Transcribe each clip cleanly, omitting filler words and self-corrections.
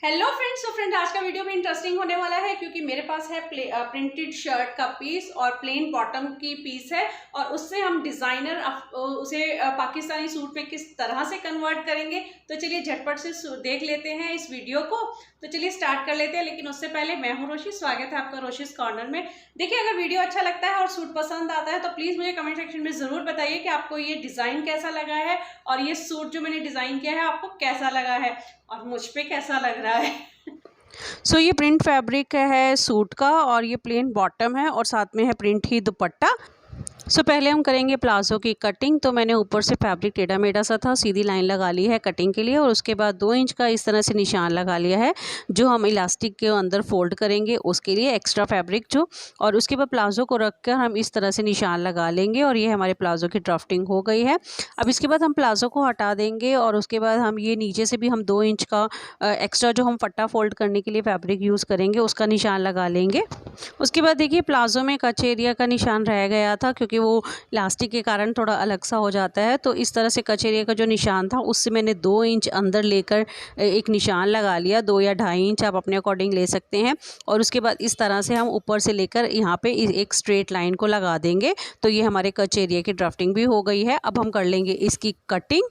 Hello friends. तो friend आज का वीडियो भी इंटरेस्टिंग होने वाला है क्योंकि मेरे पास है प्रिंटेड शर्ट का पीस और प्लेन बॉटम की पीस है और उससे हम डिज़ाइनर उसे पाकिस्तानी सूट में किस तरह से कन्वर्ट करेंगे। तो चलिए झटपट से देख लेते हैं इस वीडियो को। तो चलिए स्टार्ट कर लेते हैं, लेकिन उससे पहले मैं हूं रोशी, स्वागत है आपका रोशीज कॉर्नर में। देखिए, अगर वीडियो अच्छा लगता है और सूट पसंद आता है तो प्लीज़ मुझे कमेंट सेक्शन में ज़रूर बताइए कि आपको ये डिज़ाइन कैसा लगा है और ये सूट जो मैंने डिज़ाइन किया है आपको कैसा लगा है और मुझ पे कैसा लग रहा है। ये प्रिंट फैब्रिक है सूट का और ये प्लेन बॉटम है और साथ में है प्रिंट ही दुपट्टा। पहले हम करेंगे प्लाजो की कटिंग। तो मैंने ऊपर से फैब्रिक टेढ़ा मेढ़ा सा था, सीधी लाइन लगा ली है कटिंग के लिए और उसके बाद 2 इंच का इस तरह से निशान लगा लिया है जो हम इलास्टिक के अंदर फोल्ड करेंगे उसके लिए एक्स्ट्रा फैब्रिक जो। और उसके बाद प्लाजो को रख कर हम इस तरह से निशान लगा लेंगे और ये हमारे प्लाजो की ड्राफ्टिंग हो गई है। अब इसके बाद हम प्लाजो को हटा देंगे और उसके बाद हम ये नीचे से भी हम 2 इंच का एक्स्ट्रा जो हम फट्टा फोल्ड करने के लिए फैब्रिक यूज़ करेंगे उसका निशान लगा लेंगे। उसके बाद देखिए, प्लाजो में कच एरिया का निशान रह गया था क्योंकि वो इलास्टिक के कारण थोड़ा अलग सा हो जाता है। तो इस तरह से कच एरिया का जो निशान था उससे मैंने 2 इंच अंदर लेकर एक निशान लगा लिया। 2 या 2.5 इंच आप अपने अकॉर्डिंग ले सकते हैं। और उसके बाद इस तरह से हम ऊपर से लेकर यहाँ पे एक स्ट्रेट लाइन को लगा देंगे। तो ये हमारे कच एरिया की ड्राफ्टिंग भी हो गई है। अब हम कर लेंगे इसकी कटिंग।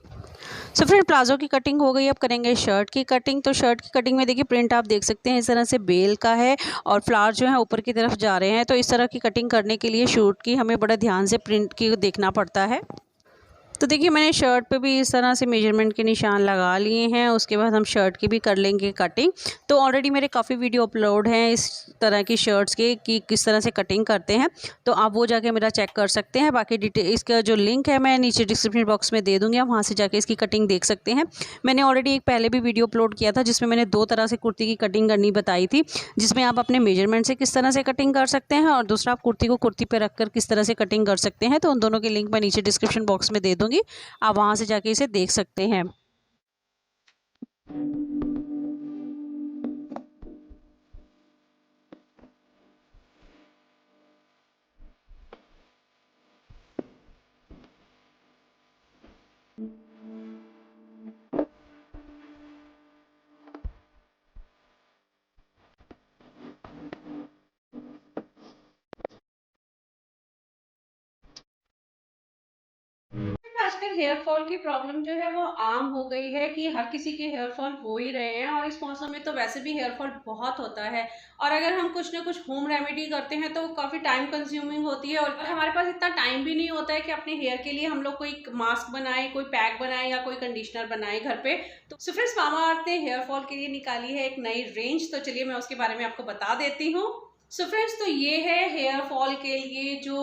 फ्रेंड, प्लाजो की कटिंग हो गई। अब करेंगे शर्ट की कटिंग। तो शर्ट की कटिंग में देखिए, प्रिंट आप देख सकते हैं इस तरह से बेल का है और फ्लावर जो है ऊपर की तरफ जा रहे हैं। तो इस तरह की कटिंग करने के लिए शूट की हमें बड़ा ध्यान से प्रिंट की देखना पड़ता है। तो देखिए, मैंने शर्ट पे भी इस तरह से मेजरमेंट के निशान लगा लिए हैं। उसके बाद हम शर्ट की भी कर लेंगे कटिंग। तो ऑलरेडी मेरे काफ़ी वीडियो अपलोड हैं इस तरह की शर्ट्स के कि किस तरह से कटिंग करते हैं, तो आप वो जाके मेरा चेक कर सकते हैं। बाकी डिटेल इसका जो लिंक है मैं नीचे डिस्क्रिप्शन बॉक्स में दे दूँगी, आप वहाँ से जाके इसकी कटिंग देख सकते हैं। मैंने ऑलरेडी एक पहले भी वीडियो अपलोड किया था जिसमें मैंने 2 तरह से कुर्ती की कटिंग करनी बताई थी, जिसमें आप अपने मेजरमेंट से किस तरह से कटिंग कर सकते हैं और दूसरा आप कुर्ती को कुर्ती पे रखकर किस तरह से कटिंग कर सकते हैं। तो उन दोनों के लिंक मैं नीचे डिस्क्रिप्शन बॉक्स में दे दूँगी, आप वहाँ से जाके इसे देख सकते हैं। आजकल हेयर फॉल की प्रॉब्लम जो है वो आम हो गई है कि हर किसी के हेयर फॉल हो ही रहे हैं और इस मौसम में तो वैसे भी हेयर फॉल बहुत होता है। और अगर हम कुछ ना कुछ होम रेमेडी करते हैं तो वो काफ़ी टाइम कंज्यूमिंग होती है और हमारे पास इतना टाइम भी नहीं होता है कि अपने हेयर के लिए हम लोग कोई मास्क बनाए, कोई पैक बनाए या कोई कंडीशनर बनाए घर पे। तो फ्रेंड्स, मामाअर्थ ने हेयर फॉल के लिए निकाली है एक नई रेंज। तो चलिए मैं उसके बारे में आपको बता देती हूँ। फ्रेंड्स, तो ये है हेयर फॉल के लिए जो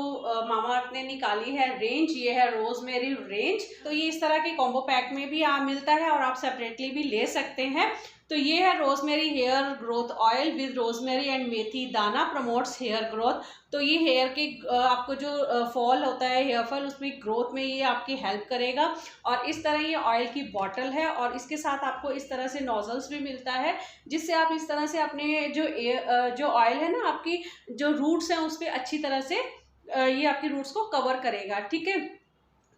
मामाअर्थ ने निकाली है रेंज। ये है रोजमेरी रेंज। तो ये इस तरह के कॉम्बो पैक में भी मिलता है और आप सेपरेटली भी ले सकते हैं। तो ये है rosemary hair growth oil with rosemary and methi dana, promotes hair growth. तो ये हेयर के आपको जो फॉल होता है, हेयर फॉल, उसमें ग्रोथ में ये आपकी हेल्प करेगा। और इस तरह ये ऑयल की बॉटल है और इसके साथ आपको इस तरह से नोजल्स भी मिलता है जिससे आप इस तरह से अपने जो ऑयल है ना, आपकी जो रूट्स हैं उस पर अच्छी तरह से ये आपकी रूट्स को कवर करेगा। ठीक है,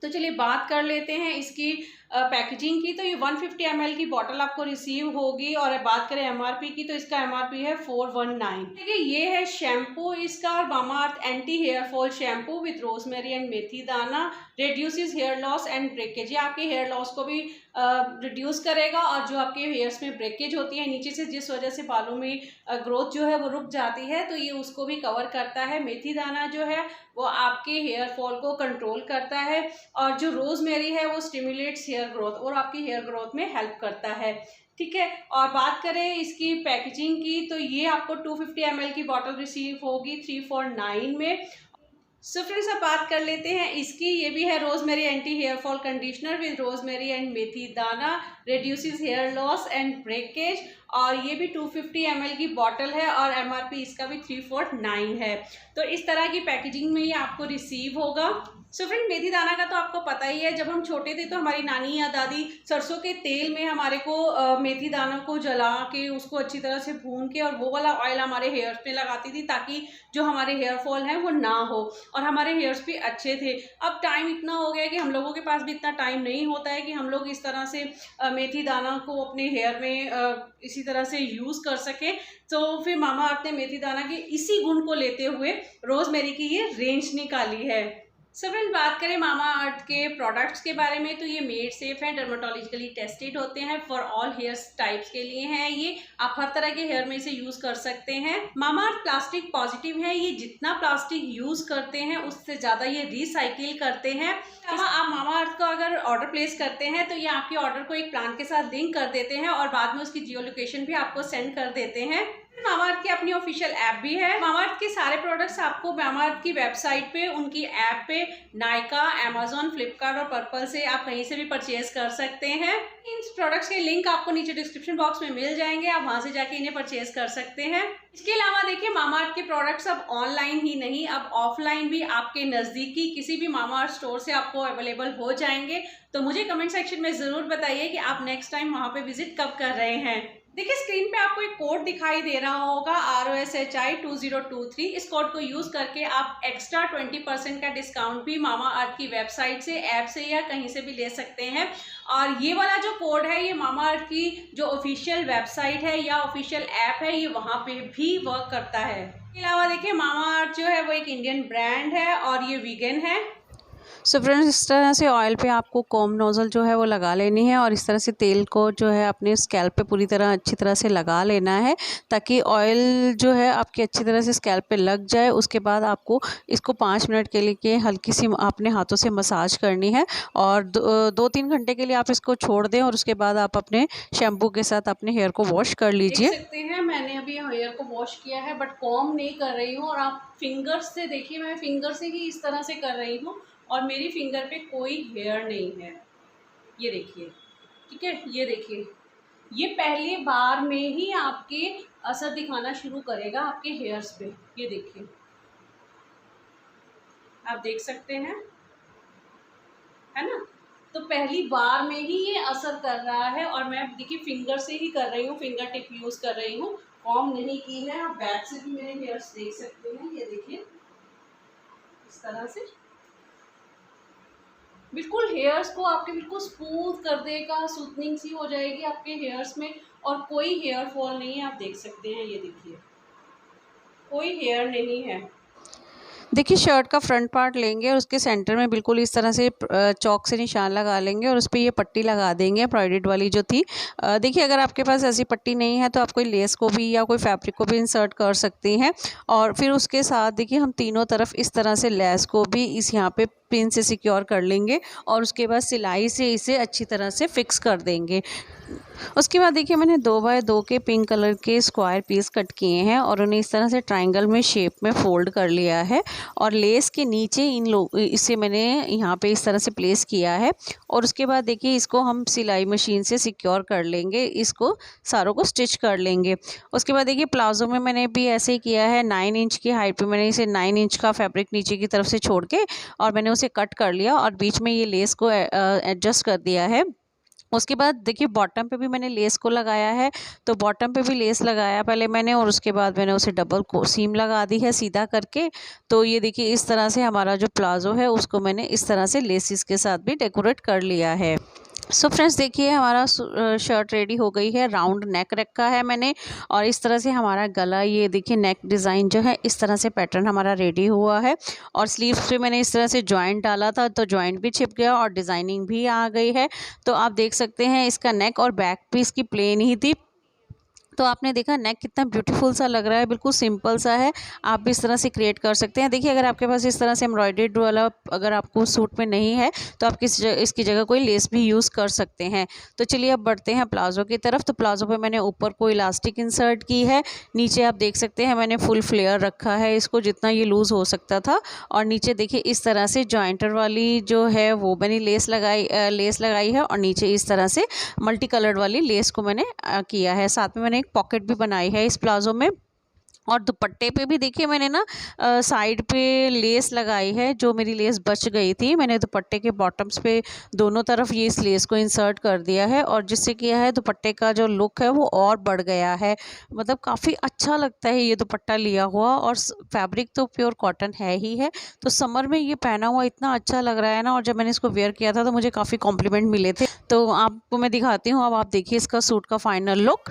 तो चलिए बात कर लेते हैं इसकी पैकेजिंग की। तो ये 150 ml की बॉटल आपको रिसीव होगी और बात करें एमआरपी की तो इसका एमआरपी है 419। देखिए, ये है शैम्पू इसका, और Mamaearth anti hair fall shampoo with rosemary and methi dana, reduces hair loss and breakage. ये आपके हेयर लॉस को भी रिड्यूस करेगा और जो आपके हेयर्स में ब्रेकेज होती है नीचे से, जिस वजह से बालों में ग्रोथ जो है वो रुक जाती है, तो ये उसको भी कवर करता है। मेथी दाना जो है वो आपके हेयर फॉल को कंट्रोल करता है और जो रोजमेरी है वो स्टिमुलेट्स हेयर ग्रोथ और आपकी हेयर ग्रोथ में हेल्प करता है। ठीक है, और बात करें इसकी पैकेजिंग की तो ये आपको 250 ml की बॉटल रिसीव होगी 349 में। फ्रेंड्स, अब बात कर लेते हैं इसकी। ये भी है rosemary anti hair fall conditioner with rosemary and methi dana, reduces hair loss and breakage, और ये भी 250 ml की बॉटल है और एमआरपी इसका भी 349 है। तो इस तरह की पैकेजिंग में ये आपको रिसीव होगा। फ्रेंड, मेथी दाना का तो आपको पता ही है, जब हम छोटे थे तो हमारी नानी या दादी सरसों के तेल में हमारे को मेथी दाना को जला के उसको अच्छी तरह से भून के और वो वाला ऑयल हमारे हेयर्स पे लगाती थी ताकि जो हमारे हेयर फॉल है वो ना हो और हमारे हेयर्स भी अच्छे थे। अब टाइम इतना हो गया है कि हम लोगों के पास भी इतना टाइम नहीं होता है कि हम लोग इस तरह से मेथी दाना को अपने हेयर में इसी इसी तरह से यूज़ कर सकें। तो फिर मामा अर्थ ने मेथी दाना के इसी गुण को लेते हुए रोज़मेरी की ये रेंज निकाली है। सो फ्रेंड, बात करें मामा अर्थ के प्रोडक्ट्स के बारे में, तो ये मेड सेफ हैं, डर्माटोलॉजिकली टेस्टेड होते हैं, फॉर ऑल हेयर टाइप्स के लिए हैं ये। आप हर तरह के हेयर में इसे यूज कर सकते हैं। मामा अर्थ प्लास्टिक पॉजिटिव है, ये जितना प्लास्टिक यूज करते हैं उससे ज्यादा ये रिसाइकिल करते हैं। आप मामा अर्थ का अगर ऑर्डर प्लेस करते हैं तो ये आपके ऑर्डर को एक प्लान के साथ लिंक कर देते हैं और बाद में उसकी जियो लोकेशन भी आपको सेंड कर देते हैं। मामा अर्थ की अपनी ऑफिशियल ऐप भी है। मामा अर्थ के सारे प्रोडक्ट्स आपको मामा अर्थ की वेबसाइट पे, उनकी ऐप पे, नायका, अमेजोन, फ्लिपकार्ट और पर्पल से आप कहीं से भी परचेज कर सकते हैं। इन प्रोडक्ट्स के लिंक आपको नीचे डिस्क्रिप्शन बॉक्स में मिल जाएंगे, आप वहां से जाके इन्हें परचेज कर सकते हैं। इसके अलावा देखिए, मामा अर्थ के प्रोडक्ट्स अब ऑनलाइन ही नहीं, अब ऑफलाइन भी आपके नजदीकी किसी भी मामा अर्थ स्टोर से आपको अवेलेबल हो जाएंगे। तो मुझे कमेंट सेक्शन में जरूर बताइए कि आप नेक्स्ट टाइम वहां पे विजिट कब कर रहे हैं। देखिए, स्क्रीन पे आपको एक कोड दिखाई दे रहा होगा, ROSHI2023। इस कोड को यूज करके आप एक्स्ट्रा 20% का डिस्काउंट भी मामा अर्थ की वेबसाइट से, ऐप से या कहीं से भी ले सकते हैं। और ये वाला जो कोड है, ये मामा अर्थ की जो ऑफिशियल वेबसाइट है या ऑफिशियल ऐप है, ये वहाँ पे भी वर्क करता है। इसके अलावा देखिए, मामा अर्थ जो है वो एक इंडियन ब्रांड है और ये वीगन है। सो फ्रेंड्स, इस तरह से ऑयल पे आपको कॉम नोज़ल जो है वो लगा लेनी है और इस तरह से तेल को जो है अपने स्कैल्प पे पूरी तरह अच्छी तरह से लगा लेना है, ताकि ऑयल जो है आपके अच्छी तरह से स्कैल्प पे लग जाए। उसके बाद आपको इसको 5 मिनट के लिए हल्की सी अपने हाथों से मसाज करनी है और 2-3 घंटे के लिए आप इसको छोड़ दें और उसके बाद आप अपने शैम्पू के साथ अपने हेयर को वॉश कर लीजिए। देख सकते हैं, मैंने अभी हेयर को वॉश किया है बट कॉम नहीं कर रही हूँ। और आप फिंगर्स से देखिए, मैं फिंगर से ही इस तरह से कर रही हूँ और मेरी फिंगर पे कोई हेयर नहीं है। ये देखिए, ठीक है, ये देखिए, ये पहली बार में ही आपके असर दिखाना शुरू करेगा आपके हेयर्स पे। ये देखिए, आप देख सकते हैं, है ना। तो पहली बार में ही ये असर कर रहा है और मैं देखिए फिंगर से ही कर रही हूँ, फिंगर टिप यूज कर रही हूँ, कॉम नहीं की है। आप बैक से भी मेरे हेयर्स देख सकते हैं, ये देखिए, इस तरह से बिल्कुल हेयर्स को आपके बिल्कुल स्मूथ कर देगा, सूथनिंग सी हो जाएगी आपके हेयर्स में और कोई हेयर फॉल नहीं है। आप देख सकते हैं, ये देखिए, कोई हेयर नहीं है। देखिए, शर्ट का फ्रंट पार्ट लेंगे और उसके सेंटर में बिल्कुल इस तरह से चॉक से निशान लगा लेंगे और उस पर ये पट्टी लगा देंगे एम्ब्रॉयडर्ड वाली जो थी। देखिए, अगर आपके पास ऐसी पट्टी नहीं है तो आप कोई लेस को भी या कोई फैब्रिक को भी इंसर्ट कर सकती हैं। और फिर उसके साथ देखिए, हम तीनों तरफ इस तरह से लेस को भी इस यहाँ पे पिन से सिक्योर कर लेंगे और उसके बाद सिलाई से इसे अच्छी तरह से फिक्स कर देंगे। उसके बाद देखिए, मैंने 2x2 के पिंक कलर के स्क्वायर पीस कट किए हैं और उन्हें इस तरह से ट्रायंगल में शेप में फोल्ड कर लिया है और लेस के नीचे इसे मैंने यहाँ पे इस तरह से प्लेस किया है। और उसके बाद देखिए, इसको हम सिलाई मशीन से सिक्योर कर लेंगे, इसको सारों को स्टिच कर लेंगे। उसके बाद देखिए, प्लाजो में मैंने भी ऐसे ही किया है। 9 इंच की हाइट पे मैंने इसे 9 इंच का फैब्रिक नीचे की तरफ से छोड़ के और मैंने उसे कट कर लिया और बीच में ये लेस को एडजस्ट कर दिया है। उसके बाद देखिए, बॉटम पे भी मैंने लेस को लगाया है, तो बॉटम पे भी लेस लगाया पहले मैंने और उसके बाद मैंने उसे डबल को सीम लगा दी है सीधा करके। तो ये देखिए, इस तरह से हमारा जो प्लाजो है उसको मैंने इस तरह से लेसिस के साथ भी डेकोरेट कर लिया है। सो फ्रेंड्स, देखिए, हमारा शर्ट रेडी हो गई है। राउंड नेक रखा है मैंने और इस तरह से हमारा गला, ये देखिए नेक डिज़ाइन जो है इस तरह से पैटर्न हमारा रेडी हुआ है। और स्लीव्स पे मैंने इस तरह से जॉइंट डाला था तो जॉइंट भी छिप गया और डिज़ाइनिंग भी आ गई है। तो आप देख सकते हैं, इसका नेक और बैक पीस की प्लेन ही थी। तो आपने देखा नेक कितना ब्यूटीफुल सा लग रहा है, बिल्कुल सिंपल सा है। आप भी इस तरह से क्रिएट कर सकते हैं। देखिए, अगर आपके पास इस तरह से एम्ब्रॉयडर्ड वाला अगर आपको सूट में नहीं है तो आप इसकी जगह कोई लेस भी यूज़ कर सकते हैं। तो चलिए, अब बढ़ते हैं प्लाजो की तरफ। तो प्लाजो पे मैंने ऊपर को इलास्टिक इंसर्ट की है, नीचे आप देख सकते हैं मैंने फुल फ्लेयर रखा है इसको जितना ये लूज़ हो सकता था। और नीचे देखिए, इस तरह से जॉइंटर वाली जो है वो मैंने लेस लगाई है और नीचे इस तरह से मल्टी कलर्ड वाली लेस को मैंने किया है। साथ में मैंने पॉकेट भी बनाई है इस प्लाजो में। और दुपट्टे पे भी देखिए, मैंने ना साइड पे लेस लगाई है, जो मेरी लेस बच गई थी मैंने दुपट्टे के बॉटम्स पे दोनों तरफ ये इस लेस को इंसर्ट कर दिया है और जिससे किया है दुपट्टे का जो लुक है वो और बढ़ गया है। मतलब काफ़ी अच्छा लगता है ये दुपट्टा लिया हुआ और फैब्रिक तो प्योर कॉटन है ही है। तो समर में ये पहना हुआ इतना अच्छा लग रहा है ना। और जब मैंने इसको वेयर किया था तो मुझे काफ़ी कॉम्प्लीमेंट मिले थे। तो आपको मैं दिखाती हूँ, अब आप देखिए इसका सूट का फाइनल लुक।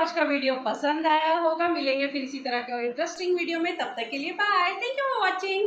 आज का वीडियो पसंद आया होगा। मिलेंगे फिर इसी तरह के इंटरेस्टिंग वीडियो में, तब तक के लिए bye. Thank you for watching.